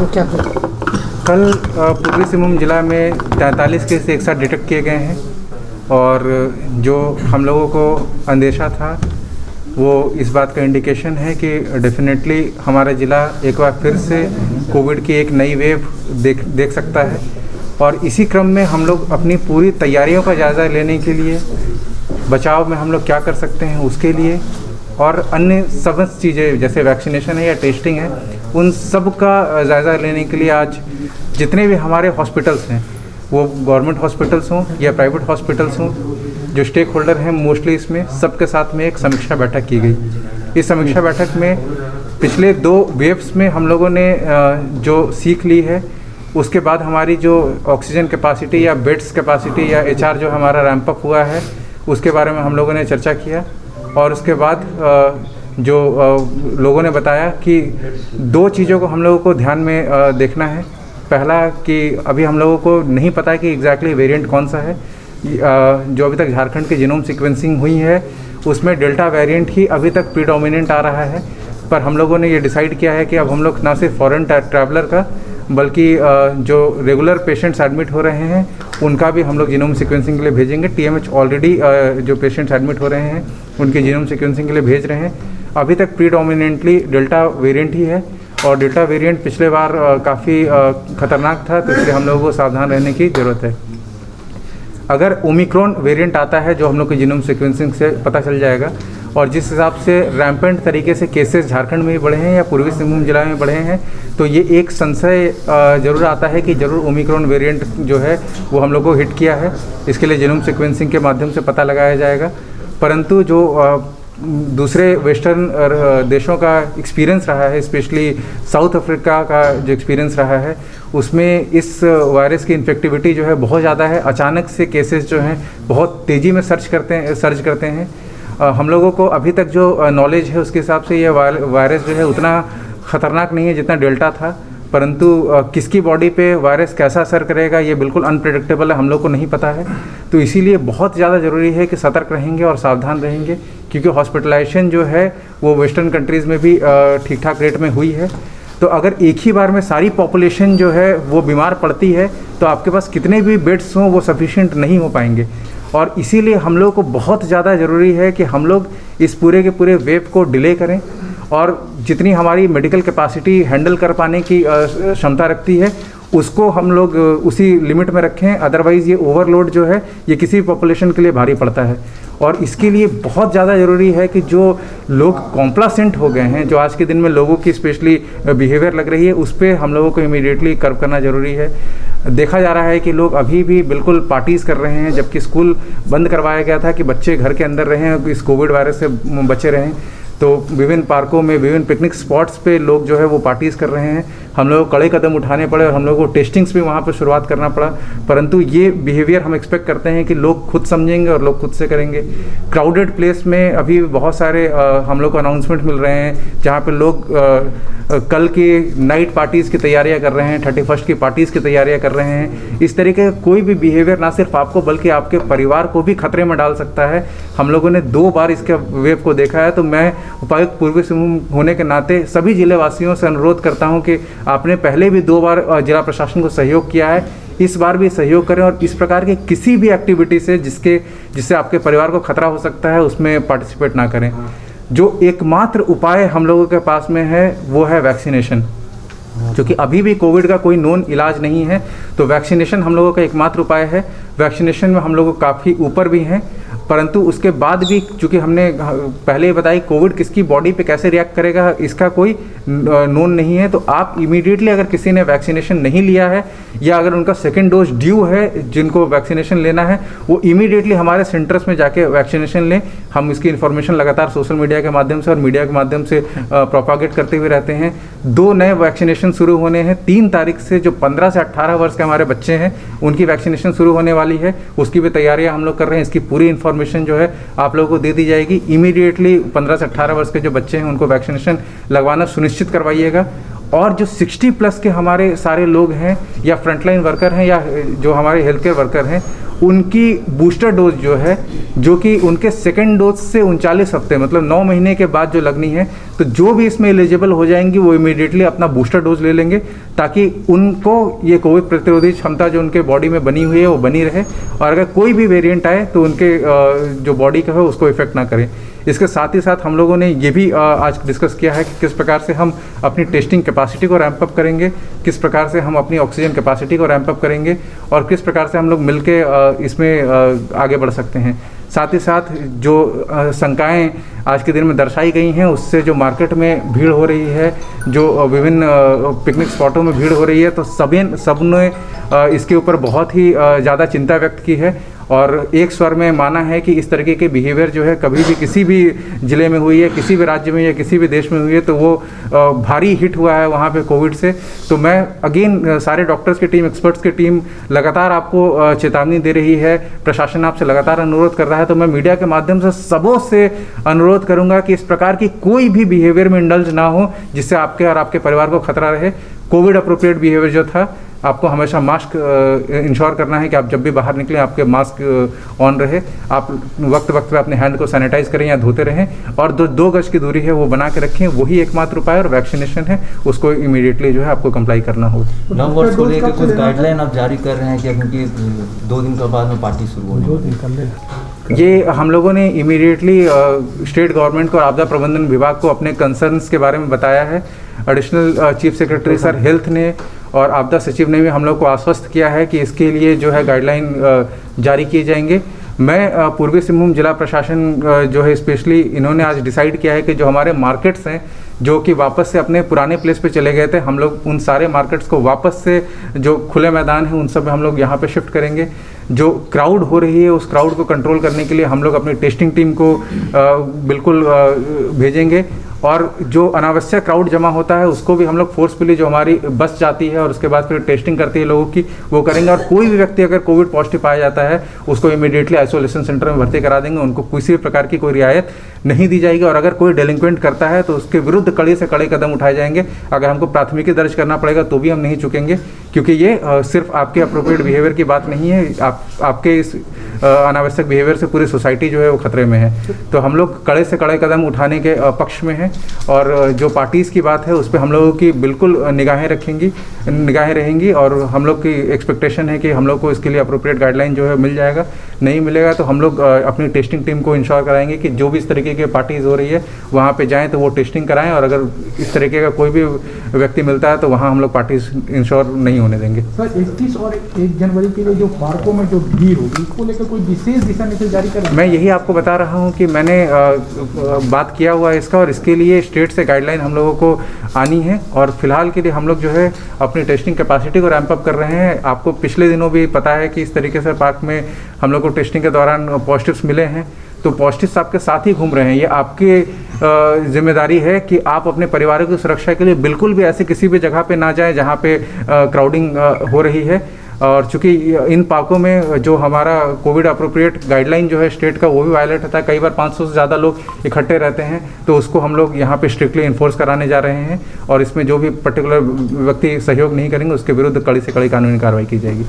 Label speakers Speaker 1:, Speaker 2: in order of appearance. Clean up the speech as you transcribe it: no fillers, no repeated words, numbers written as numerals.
Speaker 1: क्या करें?
Speaker 2: कल पूर्वी सिंहभूम जिला में 43 केस एक साथ डिटेक्ट किए गए हैं और जो हम लोगों को अंदेशा था वो इस बात का इंडिकेशन है कि डेफिनेटली हमारा ज़िला एक बार फिर से कोविड की एक नई वेव देख सकता है। और इसी क्रम में हम लोग अपनी पूरी तैयारियों का जायज़ा लेने के लिए, बचाव में हम लोग क्या कर सकते हैं उसके लिए, और अन्य सब चीज़ें जैसे वैक्सीनेशन है या टेस्टिंग है, उन सब का जायज़ा लेने के लिए आज जितने भी हमारे हॉस्पिटल्स हैं, वो गवर्नमेंट हॉस्पिटल्स हों या प्राइवेट हॉस्पिटल्स हों, जो स्टेक होल्डर हैं मोस्टली इसमें सबके साथ में एक समीक्षा बैठक की गई। इस समीक्षा बैठक में पिछले 2 वेव्स में हम लोगों ने जो सीख ली है, उसके बाद हमारी जो ऑक्सीजन कैपेसिटी या बेड्स कैपेसिटी या HR जो हमारा रैंप अप हुआ है उसके बारे में हम लोगों ने चर्चा किया। और उसके बाद जो लोगों ने बताया कि 2 चीज़ों को हम लोगों को ध्यान में देखना है। पहला कि अभी हम लोगों को नहीं पता कि एग्जैक्टली वेरिएंट कौन सा है। जो अभी तक झारखंड की जीनोम सीक्वेंसिंग हुई है उसमें डेल्टा वेरिएंट ही अभी तक प्रीडोमिनेंट आ रहा है। पर हम लोगों ने ये डिसाइड किया है कि अब हम लोग ना सिर्फ फॉरेन ट्रैवलर का बल्कि जो रेगुलर पेशेंट्स एडमिट हो रहे हैं उनका भी हम लोग जीनोम सीक्वेंसिंग के लिए भेजेंगे। TMH ऑलरेडी जो पेशेंट्स एडमिट हो रहे हैं उनकी जीनोम सीक्वेंसिंग के लिए भेज रहे हैं। अभी तक प्रीडोमिनेंटली डेल्टा वेरिएंट ही है और डेल्टा वेरिएंट पिछले बार काफ़ी ख़तरनाक था, तो इसलिए हम लोगों को सावधान रहने की ज़रूरत है। अगर ओमिक्रॉन वेरिएंट आता है जो हम लोग की जीनोम सीक्वेंसिंग से पता चल जाएगा, और जिस हिसाब से रैम्पेंट तरीके से केसेस झारखंड में भी बढ़े हैं या पूर्वी सिंहभूम जिला में बढ़े हैं, तो ये एक संशय ज़रूर आता है कि ज़रूर ओमिक्रॉन वेरिएंट जो है वो हम लोग को हिट किया है। इसके लिए जीनोम सीक्वेंसिंग के माध्यम से पता लगाया जाएगा। परंतु जो दूसरे वेस्टर्न देशों का एक्सपीरियंस रहा है, स्पेशली साउथ अफ्रीका का जो एक्सपीरियंस रहा है, उसमें इस वायरस की इन्फेक्टिविटी जो है बहुत ज़्यादा है। अचानक से केसेस जो हैं बहुत तेज़ी में सर्ज करते हैं। हम लोगों को अभी तक जो नॉलेज है उसके हिसाब से ये वायरस जो है उतना ख़तरनाक नहीं है जितना डेल्टा था, परंतु किसकी बॉडी पे वायरस कैसा असर करेगा ये बिल्कुल अनप्रेडिक्टेबल है, हम लोग को नहीं पता है। तो इसीलिए बहुत ज़्यादा ज़रूरी है कि सतर्क रहेंगे और सावधान रहेंगे, क्योंकि हॉस्पिटलाइजेशन जो है वो वेस्टर्न कंट्रीज़ में भी ठीक ठाक रेट में हुई है। तो अगर एक ही बार में सारी पॉपुलेशन जो है वो बीमार पड़ती है तो आपके पास कितने भी बेड्स हों वो सफिशिएंट नहीं हो पाएंगे। और इसीलिए हम लोग को बहुत ज़्यादा ज़रूरी है कि हम लोग इस पूरे के पूरे वेव को डिले करें और जितनी हमारी मेडिकल कैपेसिटी हैंडल कर पाने की क्षमता रखती है उसको हम लोग उसी लिमिट में रखें। अदरवाइज़ ये ओवरलोड जो है ये किसी पॉपुलेशन के लिए भारी पड़ता है। और इसके लिए बहुत ज़्यादा ज़रूरी है कि जो लोग कॉम्प्लासेंट हो गए हैं, जो आज के दिन में लोगों की स्पेशली बिहेवियर लग रही है, उस पर हम लोगों को इमीडिएटली कर्व करना ज़रूरी है। देखा जा रहा है कि लोग अभी भी बिल्कुल पार्टीज़ कर रहे हैं, जबकि स्कूल बंद करवाया गया था कि बच्चे घर के अंदर रहें, इस कोविड वायरस से बचे रहें। तो विभिन्न पार्कों में, विभिन्न पिकनिक स्पॉट्स पे लोग जो है वो पार्टीज़ कर रहे हैं। हम लोगों को कड़े कदम उठाने पड़े और हम लोगों को टेस्टिंग्स भी वहाँ पर शुरुआत करना पड़ा। परंतु ये बिहेवियर हम एक्सपेक्ट करते हैं कि लोग खुद समझेंगे और लोग खुद से करेंगे। क्राउडेड प्लेस में अभी बहुत सारे हम लोग को अनाउंसमेंट मिल रहे हैं जहाँ पे लोग कल की नाइट पार्टीज़ की तैयारियाँ कर रहे हैं, 31 की पार्टीज़ की तैयारियाँ कर रहे हैं। इस तरीके का कोई भी बिहेवियर ना सिर्फ आपको बल्कि आपके परिवार को भी खतरे में डाल सकता है। हम लोगों ने 2 बार इसके वेव को देखा है। तो मैं उपायुक्त पूर्वी सिंहभूम होने के नाते सभी जिले वासियों से अनुरोध करता हूं कि आपने पहले भी 2 बार जिला प्रशासन को सहयोग किया है, इस बार भी सहयोग करें और इस प्रकार के किसी भी एक्टिविटी से जिससे आपके परिवार को खतरा हो सकता है उसमें पार्टिसिपेट ना करें। जो एकमात्र उपाय हम लोगों के पास में है वो है वैक्सीनेशन, क्योंकि अभी भी कोविड का कोई नोन इलाज नहीं है। तो वैक्सीनेशन हम लोगों का एकमात्र उपाय है। वैक्सीनेशन में हम लोग काफ़ी ऊपर भी हैं, परंतु उसके बाद भी चूँकि हमने पहले ही बताई कोविड किसकी बॉडी पे कैसे रिएक्ट करेगा इसका कोई नोन नहीं है। तो आप इमीडिएटली अगर किसी ने वैक्सीनेशन नहीं लिया है या अगर उनका सेकेंड डोज ड्यू है, जिनको वैक्सीनेशन लेना है, वो इमीडिएटली हमारे सेंटर्स में जाके वैक्सीनेशन लें। हम इसकी इन्फॉर्मेशन लगातार सोशल मीडिया के माध्यम से और मीडिया के माध्यम से प्रोपागेट करते हुए रहते हैं। 2 नए वैक्सीनेशन शुरू होने हैं 3 तारीख से। जो 15 से 18 वर्ष के हमारे बच्चे हैं उनकी वैक्सीनेशन शुरू होने वाली है, उसकी भी तैयारियां हम लोग कर रहे हैं। इसकी पूरी इन्फॉर्मेशन जो है आप लोगों को दे दी जाएगी। इमीडिएटली 15 से 18 वर्ष के जो बच्चे हैं उनको वैक्सीनेशन लगवाना सुनिश्चित करवाइएगा। और जो 60 प्लस के हमारे सारे लोग हैं या फ्रंटलाइन वर्कर हैं या जो हमारे हेल्थ केयर वर्कर हैं, उनकी बूस्टर डोज जो है, जो कि उनके सेकेंड डोज से 39 हफ्ते मतलब 9 महीने के बाद जो लगनी है, तो जो भी इसमें एलिजिबल हो जाएंगी वो इमीडिएटली अपना बूस्टर डोज ले लेंगे, ताकि उनको ये कोविड प्रतिरोधी क्षमता जो उनके बॉडी में बनी हुई है वो बनी रहे, और अगर कोई भी वेरिएंट आए तो उनके जो बॉडी का है उसको इफेक्ट ना करे। इसके साथ ही साथ हम लोगों ने ये भी आज डिस्कस किया है कि किस प्रकार से हम अपनी टेस्टिंग कैपेसिटी को रैंप अप करेंगे, किस प्रकार से हम अपनी ऑक्सीजन कैपेसिटी को रैंप अप करेंगे, और किस प्रकार से हम लोग मिलके इसमें आगे बढ़ सकते हैं। साथ ही साथ जो शंकाएँ आज के दिन में दर्शाई गई हैं, उससे जो मार्केट में भीड़ हो रही है, जो विभिन्न पिकनिक स्पॉटों में भीड़ हो रही है, तो सबने इसके ऊपर बहुत ही ज़्यादा चिंता व्यक्त की है और एक स्वर में माना है कि इस तरीके के बिहेवियर जो है कभी भी किसी भी ज़िले में हुई है, किसी भी राज्य में या किसी भी देश में हुई है, तो वो भारी हिट हुआ है वहाँ पे कोविड से। तो मैं अगेन सारे डॉक्टर्स की टीम, एक्सपर्ट्स की टीम लगातार आपको चेतावनी दे रही है, प्रशासन आपसे लगातार अनुरोध कर रहा है। तो मैं मीडिया के माध्यम से सबों से अनुरोध करूँगा कि इस प्रकार की कोई भी बिहेवियर में इंडल्ज ना हो जिससे आपके और आपके परिवार को खतरा रहे। कोविड अप्रोप्रिएट बिहेवियर जो था, आपको हमेशा मास्क इंश्योर करना है कि आप जब भी बाहर निकलें आपके मास्क ऑन रहे, आप वक्त वक्त पे अपने हैंड को सैनिटाइज करें या धोते रहें, और 2 गज की दूरी है वो बना के रखें। वही एकमात्र उपाय, और वैक्सीनेशन है उसको इमीडिएटली जो है आपको कंप्लाई करना होगा।
Speaker 1: नववर्ष को लेकर कुछ गाइडलाइन आप जारी कर रहे हैं क्या, क्योंकि 2 दिन के बाद में पार्टी शुरू होने
Speaker 2: ये हम लोगों ने इमीडिएटली स्टेट गवर्नमेंट को और आपदा प्रबंधन विभाग को अपने कंसर्न्स के बारे में बताया है। Additional chief secretary sir health ने और आपदा सचिव ने भी हम लोग को आश्वस्त किया है कि इसके लिए जो है गाइडलाइन जारी किए जाएंगे। मैं पूर्वी सिंहभूम जिला प्रशासन जो है स्पेशली इन्होंने आज डिसाइड किया है कि जो हमारे मार्केट्स हैं जो कि वापस से अपने पुराने प्लेस पे चले गए थे, हम लोग उन सारे मार्केट्स को वापस से जो खुले मैदान हैं उन सब में हम लोग यहाँ पे शिफ्ट करेंगे। जो क्राउड हो रही है उस क्राउड को कंट्रोल करने के लिए हम लोग अपनी टेस्टिंग टीम को बिल्कुल भेजेंगे, और जो अनावश्यक क्राउड जमा होता है उसको भी हम लोग फोर्सफुली, जो हमारी बस जाती है और उसके बाद फिर टेस्टिंग करती है लोगों की, वो करेंगे। और कोई भी व्यक्ति अगर कोविड पॉजिटिव पाया जाता है उसको इमीडिएटली आइसोलेशन सेंटर में भर्ती करा देंगे, उनको किसी भी प्रकार की कोई रियायत नहीं दी जाएगी। और अगर कोई डेलिंक्वेंट करता है तो उसके विरुद्ध कड़े से कड़े कदम उठाए जाएंगे। अगर हमको प्राथमिकी दर्ज करना पड़ेगा तो भी हम नहीं चुकेंगे, क्योंकि ये सिर्फ आपके अप्रोप्रिएट बिहेवियर की बात नहीं है, आपके इस अनावश्यक बिहेवियर से पूरी सोसाइटी जो है वो खतरे में है। तो हम लोग कड़े से कड़े कदम उठाने के पक्ष में हैं, और जो पार्टीज़ की बात है उस पर हम लोगों की बिल्कुल निगाहें रहेंगी, और हम लोग की एक्सपेक्टेशन है कि हम लोग को इसके लिए अप्रोप्रिएट गाइडलाइन जो है मिल जाएगा। नहीं मिलेगा तो हम लोग अपनी टेस्टिंग टीम को इंश्योर कराएंगे कि जो भी इस तरीके की पार्टीज़ हो रही है वहाँ पे जाएँ तो वो टेस्टिंग कराएं, और अगर इस तरीके का कोई भी व्यक्ति मिलता है तो वहाँ हम लोग पार्टीज इंश्योर नहीं होने देंगे।
Speaker 3: सर 21 और 1 जनवरी के लिए जो पार्कों में जो भीड़ होगी इसको लेकर कोई विशेष दिशा निर्देश जारी कर?
Speaker 2: मैं यही आपको बता रहा हूँ कि मैंने बात किया हुआ है इसका, और इसके लिए स्टेट से गाइडलाइन हम लोगों को आनी है, और फिलहाल के लिए हम लोग जो है अपनी टेस्टिंग कैपेसिटी को रैंप अप कर रहे हैं। आपको पिछले दिनों भी पता है कि इस तरीके से पार्क में हम लोग को टेस्टिंग के दौरान पॉजिटिव्स मिले हैं, तो पॉजिटिव्स आपके साथ ही घूम रहे हैं। ये आपकी जिम्मेदारी है कि आप अपने परिवारों की सुरक्षा के लिए बिल्कुल भी ऐसे किसी भी जगह पे ना जाएं जहां पे क्राउडिंग हो रही है। और चूंकि इन पार्कों में जो हमारा कोविड अप्रोप्रिएट गाइडलाइन जो है स्टेट का वो भी वायलेट होता है, कई बार 500 से ज़्यादा लोग इकट्ठे रहते हैं, तो उसको हम लोग यहाँ पे स्ट्रिक्टली इन्फोर्स कराने जा रहे हैं, और इसमें जो भी पर्टिकुलर व्यक्ति सहयोग नहीं करेंगे उसके विरुद्ध कड़ी से कड़ी कानूनी कार्रवाई की जाएगी।